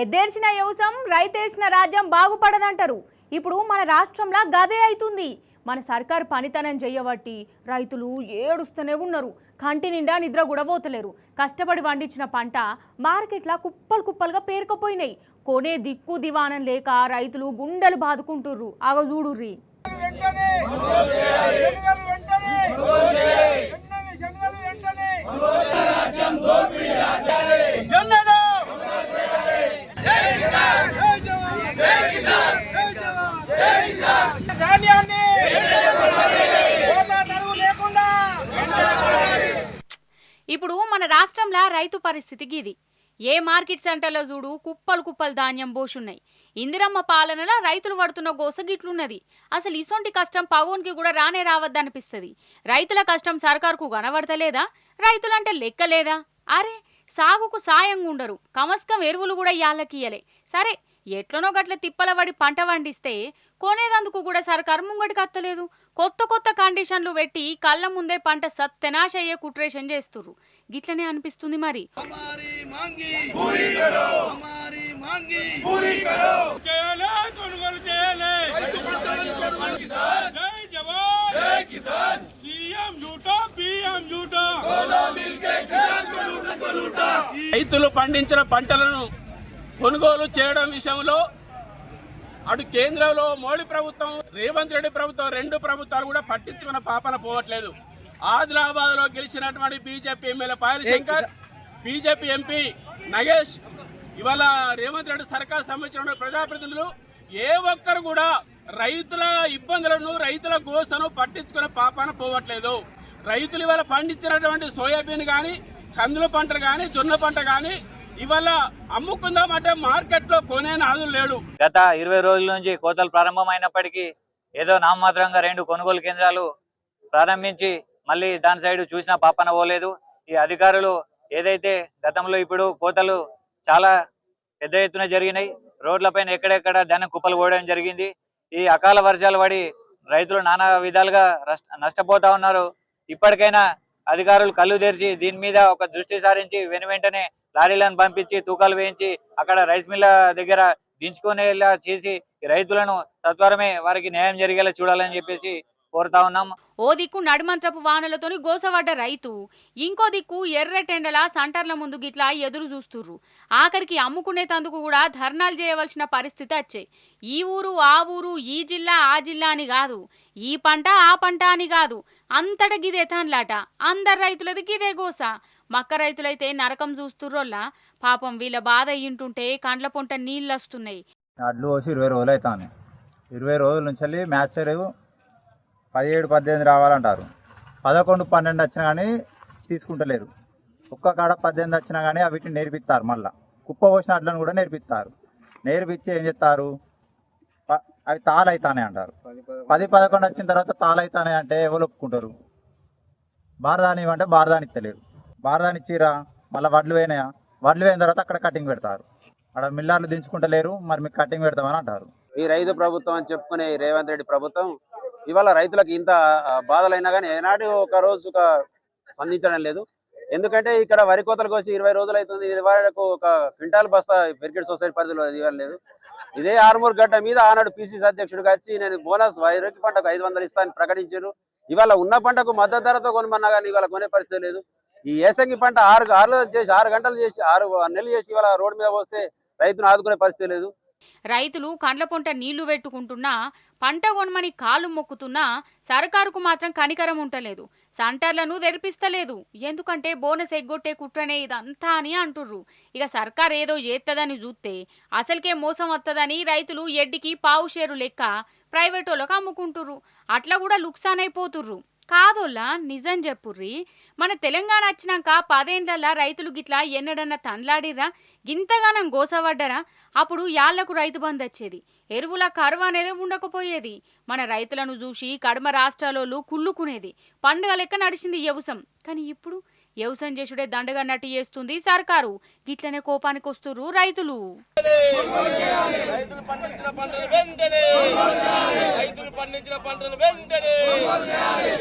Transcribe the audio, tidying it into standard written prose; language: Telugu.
ఎద్దేర్చిన వ్యవసాయం రైతేర్చిన రాజ్యం బాగుపడదంటారు. ఇప్పుడు మన రాష్ట్రంలో గదే అవుతుంది. మన సర్కారు పనితనం చేయబట్టి రైతులు ఏడుస్తూనే ఉన్నారు. కంటి నిండా నిద్ర కూడా పోతలేరు. కష్టపడి పండించిన పంట మార్కెట్లా కుప్పలు కుప్పలుగా పేరుకుపోయినాయి. కొనే దిక్కు దివానం లేక రైతులు గుండెలు బాదుకుంటుర్రు. ఆగ చూడుర్రి. ఇప్పుడు మన రాష్ట్రంలో రైతు పరిస్థితి గిది. ఏ మార్కెట్ సెంటర్లో చూడు కుప్పలు కుప్పలు ధాన్యం పోషున్నాయి. ఇందిరమ్మ పాలనలో రైతులు పడుతున్న గోస గిట్లున్నది. అసలు ఇసొంటి కష్టం పవన్కి కూడా రానే రావద్దనిపిస్తుంది. రైతుల కష్టం సర్కారుకు కనబడతలేదా? రైతులంటే లెక్కలేదా? అరే సాగుకు సాయంగా ఉండరు. కమస్కం ఎరువులు కూడా యాళ్ళకియలే. సరే ఎట్లనో గట్ల తిప్పల పడి పంట పండిస్తే కొనేదందుకు కూడా సర్కారు ముంగటికి అత్తలేదు. కొత్త కొత్త కండిషన్లు పెట్టి కళ్ళ ముందే పంట సత్యనాశ అయ్యే కుట్రేషన్ చేస్తుర్రు. గిట్లనే అనిపిస్తుంది మరి. రైతులు పండించిన పంటలను కొనుగోలు చేయడం విషయంలో అటు కేంద్రంలో మోడీ ప్రభుత్వం, రేవంత్ రెడ్డి ప్రభుత్వం, రెండు ప్రభుత్వాలు కూడా పట్టించుకున్న పాపన పోవట్లేదు. ఆదిలాబాద్లో గెలిచినటువంటి BJP MLA Payal Shankar, BJP MP Nagesh, ఇవాళ రేవంత్ రెడ్డి సర్కార్ సంబంధించిన ప్రజాప్రతినిధులు ఏ ఒక్కరు కూడా రైతుల ఇబ్బందులను, రైతుల గోసను పట్టించుకునే పాపాన పోవట్లేదు. రైతులు ఇవాళ పండించినటువంటి సోయాబీన్ కానీ, కందుల పంట కానీ, జొన్న పంట కానీ ఇవాళ అమ్ముకుందామంటే మార్కెట్లో కొనే నాదులు లేడు. గత 20 రోజుల నుంచి కోతలు ప్రారంభమైనప్పటికీ ఏదో నామమాత్రంగా 2 కొనుగోలు కేంద్రాలు ప్రారంభించి మళ్ళీ దాని సైడ్ చూసిన పాపన పోలేదు. ఈ అధికారులు ఏదైతే గతంలో ఇప్పుడు కోతలు చాలా పెద్ద ఎత్తున జరిగినాయి. రోడ్లపైన ఎక్కడెక్కడ ధాన్యం కుప్పలు పోవడం జరిగింది. ఈ అకాల వర్షాలు పడి రైతులు నానా విధాలుగా నష్టపోతా ఉన్నారు. ఇప్పటికైనా అధికారులు కళ్ళు తెరిచి దీని మీద ఒక దృష్టి సారించి వెంటనే లారీలను పంపించి తూకాలు వేయించి అక్కడ రైస్ మిల్ల దగ్గర దించుకునేలా చేసి రైతులను సత్వరమే వారికి న్యాయం జరిగేలా చూడాలని చెప్పేసి కోరుతా ఉన్నాం. ఓ దిక్కు నడిమంత్రపు వానలతోని గోసవడ్డ రైతు, ఇంకో దిక్కు ఎర్రటెండల సంటర్ల ముందు గిట్లా ఎదురు చూస్తుర్రు. ఆఖరికి అమ్ముకునే తందుకు కూడా ధర్నాలు చేయవలసిన పరిస్థితి వచ్చాయి. ఈ ఊరు ఆ ఊరు, ఈ జిల్లా ఆ జిల్లా అని కాదు, ఈ పంట ఆ పంట అని కాదు, అంతట గిదే తాన్లాట. అందరు రైతులది గిదే గోస. మక్క రైతులైతే నరకం చూస్తుర్రోల్లా. పాపం వీళ్ళ బాధ అయ్యింటుంటే కండ్ల పొంట నీళ్ళు వస్తున్నాయి. అడ్లు వచ్చి 20 రోజులు అవుతాను. 20 రోజుల నుంచి మ్యాచ్ 17, 18 రావాలంటారు. 11, 12 వచ్చినా కానీ తీసుకుంటలేరు. ఒక్క కాడ 18 వచ్చినా కానీ వీటిని నేర్పిస్తారు. మళ్ళీ కుప్ప పోసిన అడ్లను కూడా నేర్పిస్తారు. నేర్పించి ఏం చేస్తారు, అవి తాళైతానే అంటారు. 10, 11 వచ్చిన తర్వాత తాళైతానే అంటే ఎవరు ఒప్పుకుంటారు? బారదాని ఇవ్వంటే బారదాని ఇస్తలేరు. బారదాని ఇచ్చిరా, మళ్ళీ వడ్లు పోయినాయా, వడ్లు పోయిన తర్వాత అక్కడ కటింగ్ పెడతారు. అక్కడ మిల్లర్లు దించుకుంటలేరు, మరి మీకు కటింగ్ పెడతామని అంటారు. ఈ రైతు ప్రభుత్వం అని చెప్పుకునే రేవంత్ రెడ్డి ప్రభుత్వం ఇవాళ రైతులకు ఇంత బాధలైనా కానీ ఏనాడు ఒక రోజు స్పందించడం లేదు. ఎందుకంటే ఇక్కడ వరి కోతలకు వచ్చి 20 రోజులు అవుతుంది. వరకు ఒక క్వింటాల్ బస్తా పెరికెట్ సొసైటీ పరిధిలో ఇవ్వలేదు. ఇదే ఆర్మూర్ గడ్డ మీద ఆనాడు పిసిసి అధ్యక్షుడిగా వచ్చి నేను బోనస్ వరికి పంటకు 500 ఇస్తానని ప్రకటించారు. ఇవాళ ఉన్న పంటకు మద్దతు ధరతో కొనమన్నా కానీ ఇవాళ కొనే పరిస్థితి లేదు. ఈ ఏసంగి పంట 6 గంటలు చేసి 6 నెలలు చేసి ఇవాళ రోడ్డు మీద పోస్తే రైతును ఆదుకునే పరిస్థితి లేదు. రైతులు కండ్ల పొంట నీళ్లు పెట్టుకుంటున్నా, పంట కొనమని కాలు మొక్కుతున్నా సర్కారుకు మాత్రం కనికరం ఉంటలేదు. సెంటర్లను తెరిపిస్తలేదు. ఎందుకంటే బోనస్ ఎగ్గొట్టే కుట్రనే ఇదంతా అని అంటుర్రు. ఇక సర్కార్ ఏదో చేస్తుందని చూస్తే అసలుకే మోసం వస్తుందని రైతులు ఎడ్డికి పావు షేరు లెక్క ప్రైవేట్ వాళ్ళకు అమ్ముకుంటుర్రు. అట్లా కూడా లుక్సాన్ అయిపోతుర్రు. కాదోళ్ళ నిజం చెప్పుర్రి, మన తెలంగాణ వచ్చినాక 10 ఏళ్లల్లా రైతులు గిట్లా ఎన్నడన్నా తన్లాడిర్రా? గింతగానం గోసవడ్డరా? అప్పుడు యాళ్లకు రైతు బంధు వచ్చేది, ఎరువుల కరువు అనేది ఉండకపోయేది. మన రైతులను చూసి కడమ రాష్ట్రాలోళ్ళు కుళ్ళుకునేది. పండుగ లెక్క నడిచింది వ్యవసాయం. కానీ ఇప్పుడు వ్యవసాయం చేసుడే దండగా నటి చేస్తుంది సర్కారు. గిట్లనే కోపానికి వస్తుర్రు రైతులు.